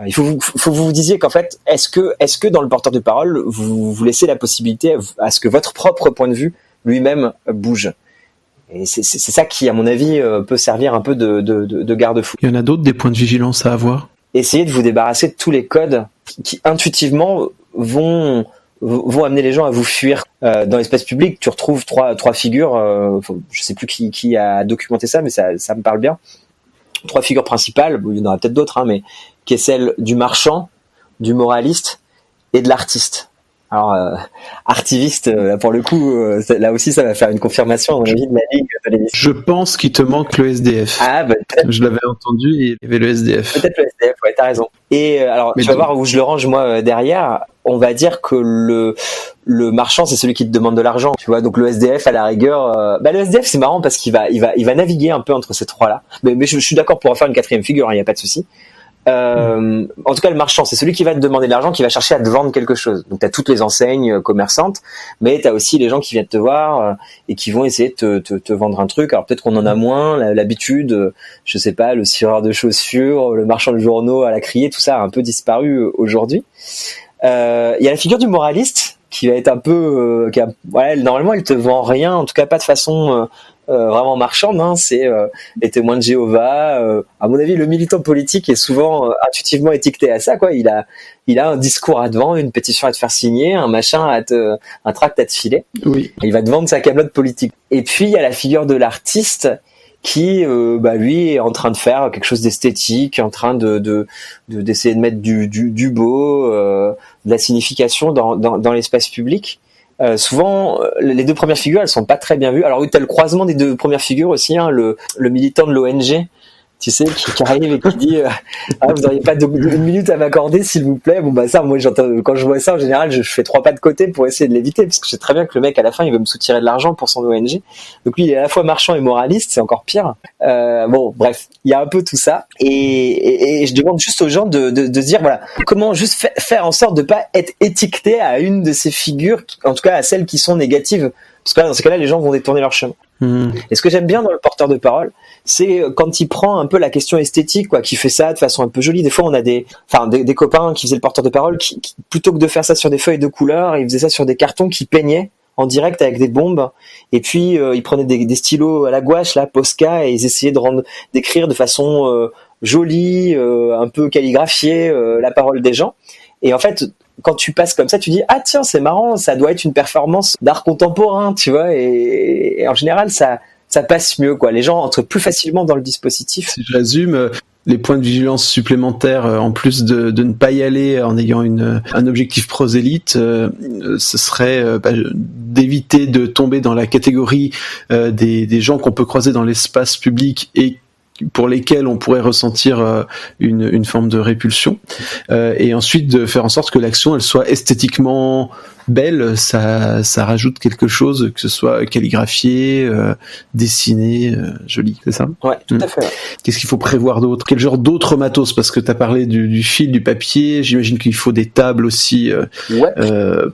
Il faut que vous disiez qu'en fait, est-ce que dans le porteur de parole, vous laissez la possibilité à ce que votre propre point de vue lui-même bouge. Et c'est ça qui, à mon avis, peut servir un peu de garde-fou. Il y en a d'autres, des points de vigilance à avoir ? Essayez de vous débarrasser de tous les codes qui intuitivement vont amener les gens à vous fuir. Dans l'espace public, tu retrouves trois figures, je sais plus qui a documenté ça, mais ça me parle bien. 3 figures principales, il y en aura peut-être d'autres, mais qui est celle du marchand, du moraliste et de l'artiste. Alors, artiviste, pour le coup, là aussi, ça va faire une confirmation, à mon avis, de la ligue de l'émission. Je pense qu'il te manque le SDF. Peut-être. Je l'avais entendu, il y avait le SDF. Peut-être le SDF, ouais, t'as raison. Et alors, tu vas voir où je le range, moi, derrière. On va dire que le marchand, c'est celui qui te demande de l'argent, tu vois. Donc le SDF, à la rigueur, le SDF, c'est marrant parce qu'il va naviguer un peu entre ces trois-là. Mais je suis d'accord pour en faire une 4e figure, il y a pas de souci. En tout cas, le marchand, c'est celui qui va te demander de l'argent, qui va chercher à te vendre quelque chose. Donc, tu as toutes les enseignes commerçantes, mais tu as aussi les gens qui viennent te voir et qui vont essayer de te vendre un truc. Alors, peut-être qu'on en a moins l'habitude, je sais pas, le cireur de chaussures, le marchand de journaux à la criée, tout ça a un peu disparu aujourd'hui. Il y a la figure du moraliste qui va être un peu... normalement, elle te vend rien, en tout cas pas de façon... vraiment marchande, hein, c'est les témoins de Jéhovah. À mon avis, le militant politique est souvent intuitivement étiqueté à ça, quoi. Il a un discours à te vendre, une pétition à te faire signer, un tract à te filer. Oui. Il va te vendre sa camelote politique. Et puis il y a la figure de l'artiste qui, lui, est en train de faire quelque chose d'esthétique, en train d'essayer de mettre du beau, de la signification dans l'espace public. souvent les deux premières figures elles sont pas très bien vues. Alors oui, t'as le croisement des deux premières figures aussi, hein, le militant de l'ONG, tu sais, qui arrive et qui dit vous n'auriez pas une minute à m'accorder s'il vous plaît. Bon bah ça, moi quand je vois ça en général, je fais 3 pas de côté pour essayer de l'éviter, parce que je sais très bien que le mec à la fin il veut me soutirer de l'argent pour son ONG. Donc lui il est à la fois marchand et moraliste, c'est encore pire. Bon bref, il y a un peu tout ça, et je demande juste aux gens de dire voilà, comment juste faire en sorte de pas être étiqueté à une de ces figures, en tout cas à celles qui sont négatives, parce que là, dans ces cas-là les gens vont détourner leur chemin. Et ce que j'aime bien dans le porteur de parole, c'est quand il prend un peu la question esthétique, quoi, qui fait ça de façon un peu jolie. Des fois, on a des copains qui faisaient le porteur de parole, qui plutôt que de faire ça sur des feuilles de couleur, ils faisaient ça sur des cartons qui peignaient en direct avec des bombes. Et puis, ils prenaient des stylos à la gouache, là, Posca, et ils essayaient d'écrire de façon jolie, un peu calligraphiée, la parole des gens. Et en fait, quand tu passes comme ça, tu dis ah tiens, c'est marrant, ça doit être une performance d'art contemporain, tu vois, et en général ça passe mieux, quoi. Les gens entrent plus facilement dans le dispositif. Si je résume, les points de vigilance supplémentaires, en plus de ne pas y aller en ayant un objectif prosélyte, ce serait d'éviter de tomber dans la catégorie des gens qu'on peut croiser dans l'espace public et pour lesquels on pourrait ressentir une forme de répulsion, et ensuite de faire en sorte que l'action elle soit esthétiquement belle, ça rajoute quelque chose, que ce soit calligraphié, dessiné, joli, c'est ça ? Ouais, tout à fait. Ouais. Qu'est-ce qu'il faut prévoir d'autre ? Quel genre d'autres matos ? Parce que tu as parlé du fil, du papier, j'imagine qu'il faut des tables aussi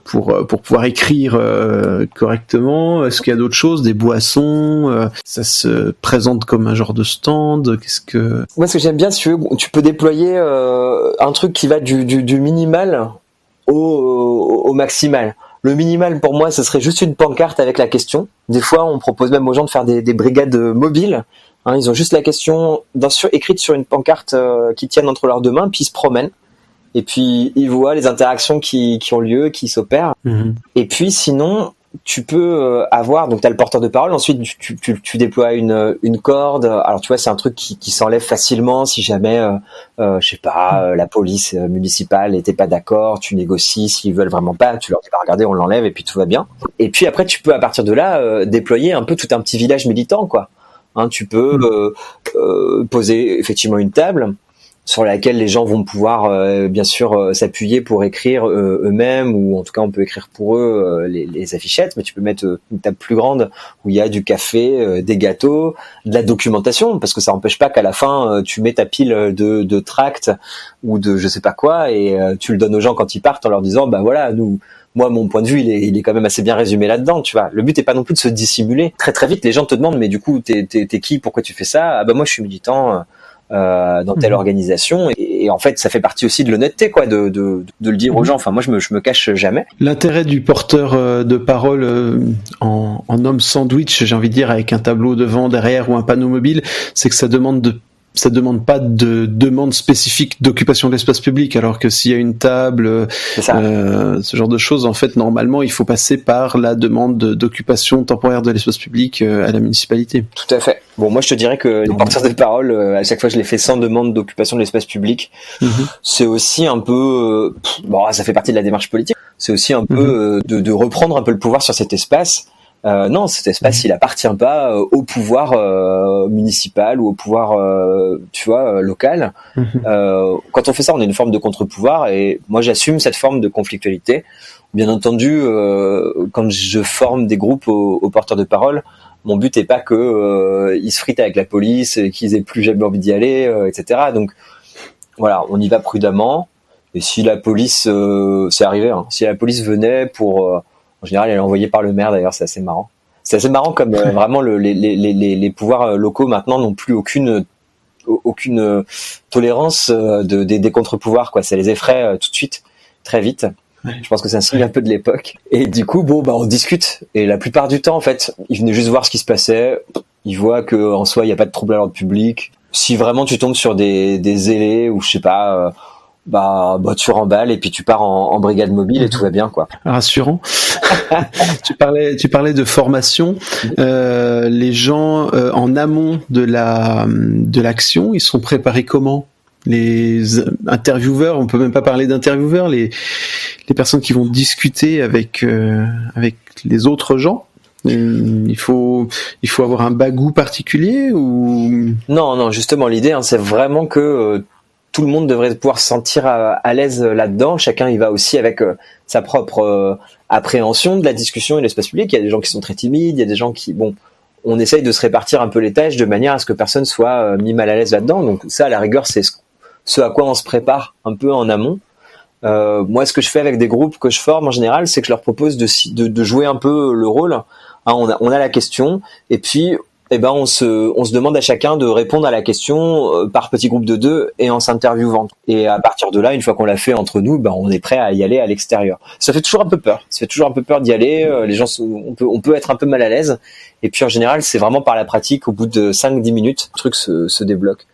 pour pouvoir écrire correctement. Est-ce qu'il y a d'autres choses, des boissons, ça se présente comme un genre de stand ? Qu'est-ce que... Moi, ce que j'aime bien, si tu peux déployer un truc qui va du minimal au maximal. Le minimal, pour moi, ce serait juste une pancarte avec la question. Des fois, on propose même aux gens de faire des brigades mobiles. Hein, ils ont juste la question écrite sur une pancarte qu'ils tiennent entre leurs deux mains, puis ils se promènent. Et puis, ils voient les interactions qui ont lieu, qui s'opèrent. Mmh. Et puis, sinon, tu peux avoir, donc tu as le porteur de parole, ensuite tu déploies une corde. Alors tu vois, c'est un truc qui s'enlève facilement si jamais je sais pas, la police municipale n'était pas d'accord, tu négocies, s'ils veulent vraiment pas, tu leur dis bah regardez, on l'enlève et puis tout va bien. Et puis après tu peux à partir de là déployer un peu tout un petit village militant, quoi. Hein, tu peux poser effectivement une table sur laquelle les gens vont pouvoir bien sûr s'appuyer pour écrire eux-mêmes, ou en tout cas on peut écrire pour eux les affichettes, mais tu peux mettre une table plus grande où il y a du café, des gâteaux, de la documentation, parce que ça n'empêche pas qu'à la fin tu mets ta pile de tracts ou de je sais pas quoi, et tu le donnes aux gens quand ils partent en leur disant bah voilà, moi, mon point de vue, il est quand même assez bien résumé là-dedans, tu vois. Le but est pas non plus de se dissimuler. Très très vite, les gens te demandent mais du coup t'es qui, pourquoi tu fais ça ? Ah bah moi je suis militant dans telle organisation, et en fait ça fait partie aussi de l'honnêteté, quoi, de le dire aux gens. Enfin moi je me cache jamais. L'intérêt du porteur de parole en homme sandwich, j'ai envie de dire, avec un tableau devant, derrière ou un panneau mobile, c'est que ça demande pas de demande spécifique d'occupation de l'espace public, alors que s'il y a une table, ce genre de choses, en fait, normalement, il faut passer par la demande d'occupation temporaire de l'espace public à la municipalité. Tout à fait. Bon, moi, je te dirais que les porteurs de parole, à chaque fois, je les fais sans demande d'occupation de l'espace public. C'est aussi un peu, bon, ça fait partie de la démarche politique. C'est aussi un peu de reprendre un peu le pouvoir sur cet espace. Non, cet espace, il appartient pas au pouvoir municipal ou au pouvoir, tu vois, local. Quand on fait ça, on est une forme de contre-pouvoir, et moi, j'assume cette forme de conflictualité. Bien entendu, quand je forme des groupes aux porteurs de parole, mon but est pas que ils se fritent avec la police, qu'ils aient plus jamais envie d'y aller, etc. Donc voilà, on y va prudemment. Et si la police, c'est arrivé, hein, si la police venait pour en général, elle est envoyée par le maire, d'ailleurs, c'est assez marrant. C'est assez marrant comme vraiment les pouvoirs locaux maintenant n'ont plus aucune tolérance des contre-pouvoirs, quoi. Ça les effraie tout de suite, très vite. Ouais. Je pense que c'est un signe un peu de l'époque. Et du coup, bon, bah, on discute. Et la plupart du temps, en fait, ils venaient juste voir ce qui se passait. Ils voient que en soi, il n'y a pas de trouble à l'ordre public. Si vraiment tu tombes sur des zélés ou je sais pas. Bah tu remballes et puis tu pars en brigade mobile et tout va bien, quoi. Rassurant. Tu parlais de formation. Les gens en amont de l'action, ils sont préparés comment les intervieweurs, on peut même pas parler d'intervieweurs, les personnes qui vont discuter avec les autres gens. Il faut avoir un bagou particulier ou Non, justement, l'idée, c'est vraiment que tout le monde devrait pouvoir se sentir à l'aise là-dedans. Chacun y va aussi avec sa propre appréhension de la discussion et de l'espace public. Il y a des gens qui sont très timides, il y a des gens qui, on essaye de se répartir un peu les tâches de manière à ce que personne soit mis mal à l'aise là-dedans. Donc ça, à la rigueur, c'est ce à quoi on se prépare un peu en amont. Moi, ce que je fais avec des groupes que je forme en général, c'est que je leur propose de jouer un peu le rôle. On a la question, et puis on se demande à chacun de répondre à la question par petits groupes de 2 et en s'interviewant. Et à partir de là, une fois qu'on l'a fait entre nous, on est prêt à y aller à l'extérieur. Ça fait toujours un peu peur. Ça fait toujours un peu peur d'y aller. Les gens, on peut être un peu mal à l'aise. Et puis en général, c'est vraiment par la pratique. Au bout de 5-10 minutes, le truc se débloque.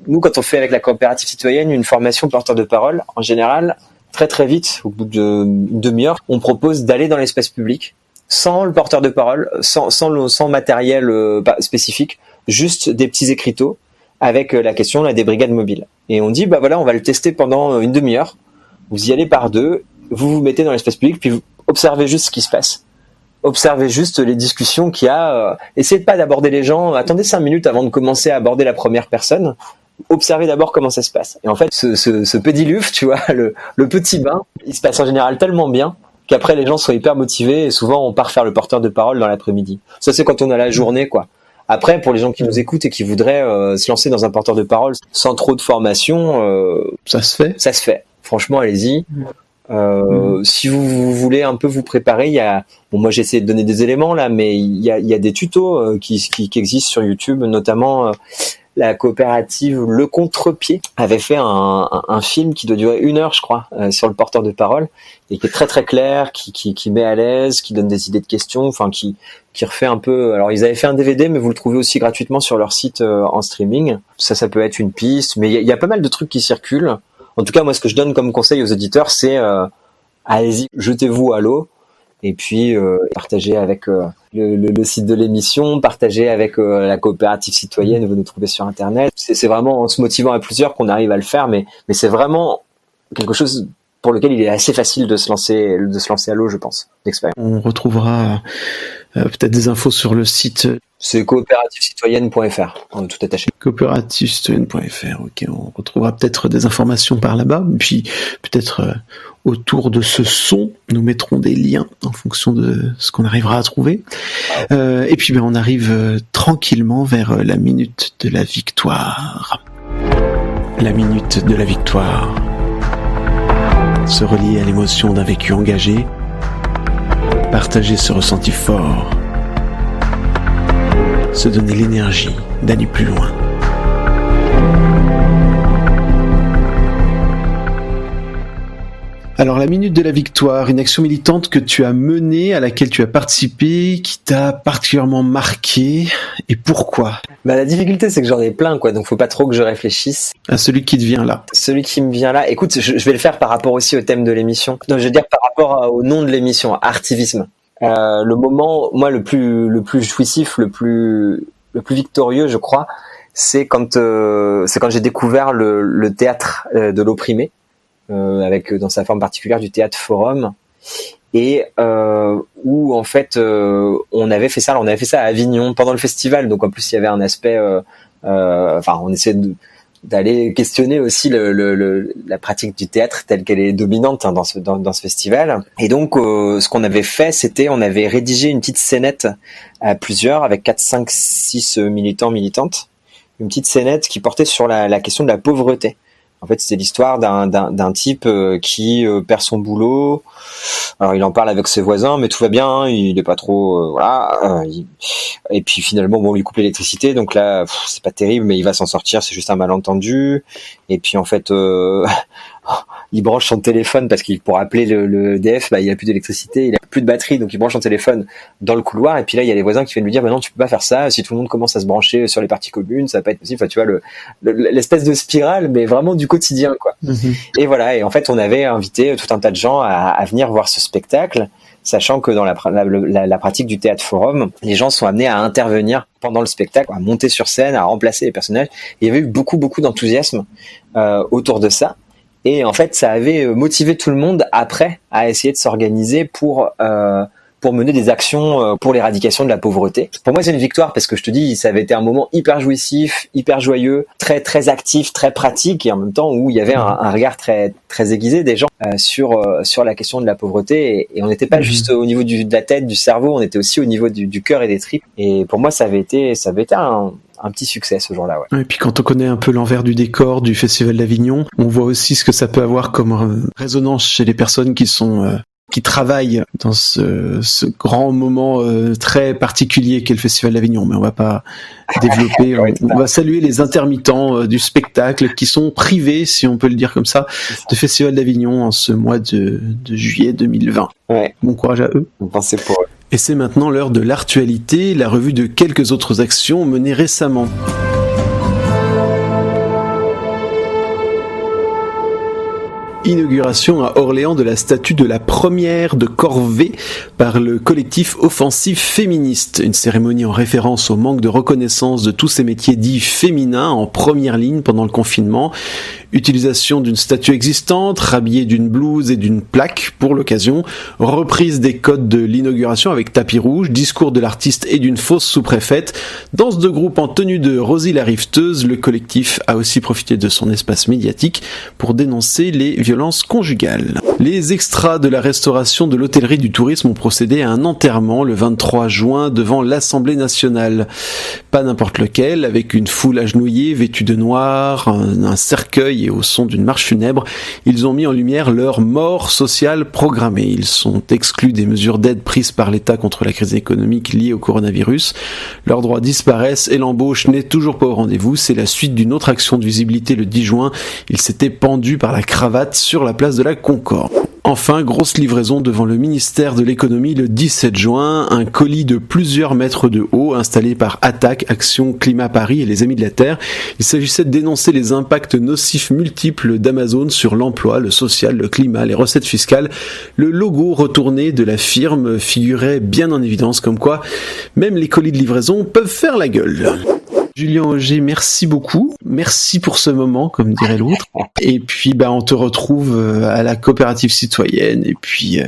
Nous, quand on fait avec la coopérative citoyenne une formation porteur de parole, en général, très très vite, au bout d'une demi-heure, on propose d'aller dans l'espace public, sans le porteur de parole, sans matériel spécifique, juste des petits écriteaux avec la question là, des brigades mobiles. Et on dit, on va le tester pendant une demi-heure. Vous y allez par 2, vous vous mettez dans l'espace public, puis vous observez juste ce qui se passe. Observez juste les discussions qu'il y a. Essayez de pas d'aborder les gens. Attendez 5 minutes avant de commencer à aborder la première personne. Observez d'abord comment ça se passe. Et en fait, ce pédiluve, tu vois, le petit bain, il se passe en général tellement bien qu'après les gens sont hyper motivés et souvent on part faire le porteur de parole dans l'après-midi. Ça c'est quand on a la journée, quoi. Après, pour les gens qui nous écoutent et qui voudraient se lancer dans un porteur de parole sans trop de formation, ça se fait. Franchement, allez-y. Si vous voulez un peu vous préparer, moi j'ai essayé de donner des éléments là, mais il y a des tutos qui existent sur YouTube, notamment la coopérative Le Contre-Pied avait fait un film qui doit durer 1 heure, je crois, sur le porteur de parole, et qui est très très clair, qui met à l'aise, qui donne des idées de questions, enfin qui refait un peu. Alors ils avaient fait un DVD, mais vous le trouvez aussi gratuitement sur leur site en streaming. Ça peut être une piste, mais il y a pas mal de trucs qui circulent. En tout cas, moi, ce que je donne comme conseil aux auditeurs, c'est allez-y, jetez-vous à l'eau. Et puis partagez avec le site de l'émission, partagez avec la coopérative citoyenne, vous nous trouvez sur internet. C'est vraiment en se motivant à plusieurs qu'on arrive à le faire, mais c'est vraiment quelque chose pour lequel il est assez facile de se lancer à l'eau, je pense, d'expérience. On retrouvera peut-être des infos sur le site. C'est coopérativecitoyenne.fr, tout attaché. Coopérativecitoyenne.fr, ok, on retrouvera peut-être des informations par là-bas, puis peut-être autour de ce son, nous mettrons des liens en fonction de ce qu'on arrivera à trouver. Et puis on arrive tranquillement vers la minute de la victoire. La minute de la victoire. Se relier à l'émotion d'un vécu engagé, partager ce ressenti fort, se donner l'énergie d'aller plus loin. Alors la minute de la victoire, une action militante que tu as menée, à laquelle tu as participé, qui t'a particulièrement marqué, et pourquoi ? La difficulté, c'est que j'en ai plein, quoi, donc faut pas trop que je réfléchisse. À celui qui te vient là. Celui qui me vient là, écoute, je vais le faire par rapport aussi au thème de l'émission. Donc je veux dire par rapport au nom de l'émission, Artivisme. Le moment, moi, le plus jouissif, le plus victorieux, je crois, c'est quand j'ai découvert le théâtre de l'opprimé. Avec dans sa forme particulière du théâtre forum, et où en fait on avait fait ça à Avignon pendant le festival, donc en plus il y avait un aspect on essayait d'aller questionner aussi la pratique du théâtre telle qu'elle est dominante dans ce festival. Et donc ce qu'on avait fait, c'était on avait rédigé une petite scénette à plusieurs avec 4, 5, 6 militantes, une petite scénette qui portait sur la question de la pauvreté. En fait, c'était l'histoire d'un type qui perd son boulot. Alors, il en parle avec ses voisins, mais tout va bien. Hein, il est pas trop, Et puis finalement, on lui coupe l'électricité. Donc là, c'est pas terrible, mais il va s'en sortir. C'est juste un malentendu. Et puis en fait, il branche son téléphone parce qu'il pour appeler le EDF, il a plus d'électricité, il a plus de batterie, donc il branche son téléphone dans le couloir. Et puis là, il y a les voisins qui viennent lui dire, non, tu peux pas faire ça. Si tout le monde commence à se brancher sur les parties communes, ça va pas être possible. Enfin, tu vois l'espèce de spirale, mais vraiment du quotidien, quoi. Mm-hmm. Et voilà. Et en fait, on avait invité tout un tas de gens à venir voir ce spectacle. sachant que dans la pratique du théâtre forum, les gens sont amenés à intervenir pendant le spectacle, à monter sur scène, à remplacer les personnages. Il y avait eu beaucoup d'enthousiasme autour de ça. Et en fait, ça avait motivé tout le monde après à essayer de s'organiser pour mener des actions pour l'éradication de la pauvreté. Pour moi, c'est une victoire parce que je te dis, ça avait été un moment hyper jouissif, hyper joyeux, très très actif, très pratique et en même temps où il y avait un regard très très aiguisé des gens sur la question de la pauvreté et on n'était pas juste au niveau de la tête, du cerveau, on était aussi au niveau du cœur et des tripes. Et pour moi, ça avait été un petit succès ce jour-là. Ouais. Et puis quand on connaît un peu l'envers du décor du Festival d'Avignon, on voit aussi ce que ça peut avoir comme résonance chez les personnes qui travaillent dans ce grand moment très particulier qu'est le Festival d'Avignon. Mais on va pas développer. On va saluer les intermittents du spectacle qui sont privés, si on peut le dire comme ça, du Festival d'Avignon en ce mois de juillet 2020. Ouais. Bon courage à eux. On pensait pour eux. Et c'est maintenant l'heure de l'actualité, la revue de quelques autres actions menées récemment. Inauguration à Orléans de la statue de la première de corvée par le collectif Offensive Féministe. Une cérémonie en référence au manque de reconnaissance de tous ces métiers dits féminins en première ligne pendant le confinement. Utilisation d'une statue existante, rhabillée d'une blouse et d'une plaque pour l'occasion, reprise des codes de l'inauguration avec tapis rouge, discours de l'artiste et d'une fausse sous-préfète, danse de groupe en tenue de Rosie la rifteuse. Le collectif a aussi profité de son espace médiatique pour dénoncer les violences conjugales. Les extras de la restauration de l'hôtellerie du tourisme ont procédé à un enterrement le 23 juin devant l'Assemblée nationale. Pas n'importe lequel, avec une foule agenouillée, vêtue de noir, un cercueil et au son d'une marche funèbre, ils ont mis en lumière leur mort sociale programmée. Ils sont exclus des mesures d'aide prises par l'État contre la crise économique liée au coronavirus. Leurs droits disparaissent et l'embauche n'est toujours pas au rendez-vous. C'est la suite d'une autre action de visibilité le 10 juin. Ils s'étaient pendus par la cravate sur la place de la Concorde. Enfin, grosse livraison devant le ministère de l'économie le 17 juin, un colis de plusieurs mètres de haut installé par Attac, Action Climat Paris et les Amis de la Terre. Il s'agissait de dénoncer les impacts nocifs multiples d'Amazon sur l'emploi, le social, le climat, les recettes fiscales. Le logo retourné de la firme figurait bien en évidence, comme quoi même les colis de livraison peuvent faire la gueule. Julien Auger, merci beaucoup. Merci pour ce moment, comme dirait l'autre. Et puis, on te retrouve à la coopérative citoyenne et puis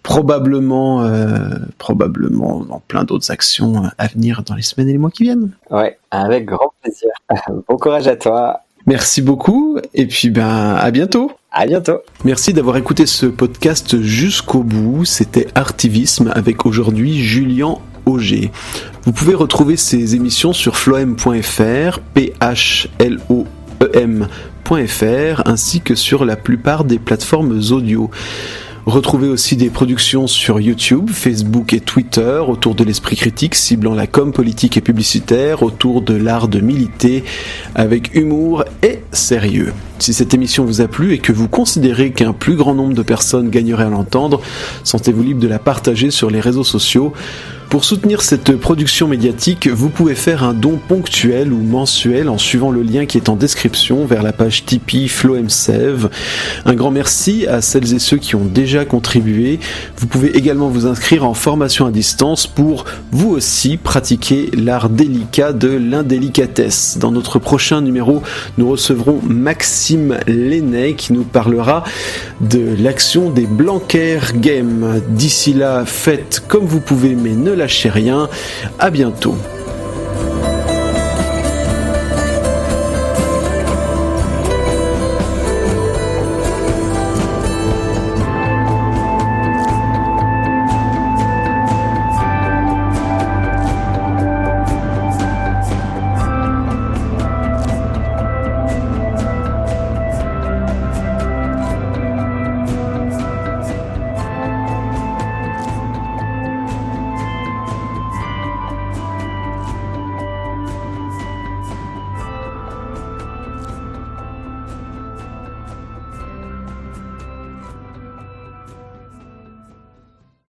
probablement dans plein d'autres actions à venir dans les semaines et les mois qui viennent. Ouais, avec grand plaisir. Bon courage à toi. Merci beaucoup et puis à bientôt. À bientôt. Merci d'avoir écouté ce podcast jusqu'au bout. C'était Artivisme avec aujourd'hui Julien Auger. Vous pouvez retrouver ces émissions sur floem.fr, phloem.fr, ainsi que sur la plupart des plateformes audio. Retrouvez aussi des productions sur YouTube, Facebook et Twitter autour de l'esprit critique, ciblant la com politique et publicitaire, autour de l'art de militer, avec humour et sérieux. Si cette émission vous a plu et que vous considérez qu'un plus grand nombre de personnes gagnerait à l'entendre, sentez-vous libre de la partager sur les réseaux sociaux. Pour soutenir cette production médiatique, vous pouvez faire un don ponctuel ou mensuel en suivant le lien qui est en description vers la page Tipeee FloemSev. Un grand merci à celles et ceux qui ont déjà contribué. Vous pouvez également vous inscrire en formation à distance pour vous aussi pratiquer l'art délicat de l'indélicatesse. Dans notre prochain numéro, nous recevrons Maxime Lenné qui nous parlera de l'action des Blanquer Games. D'ici là, faites comme vous pouvez mais ne lâchez rien. À bientôt.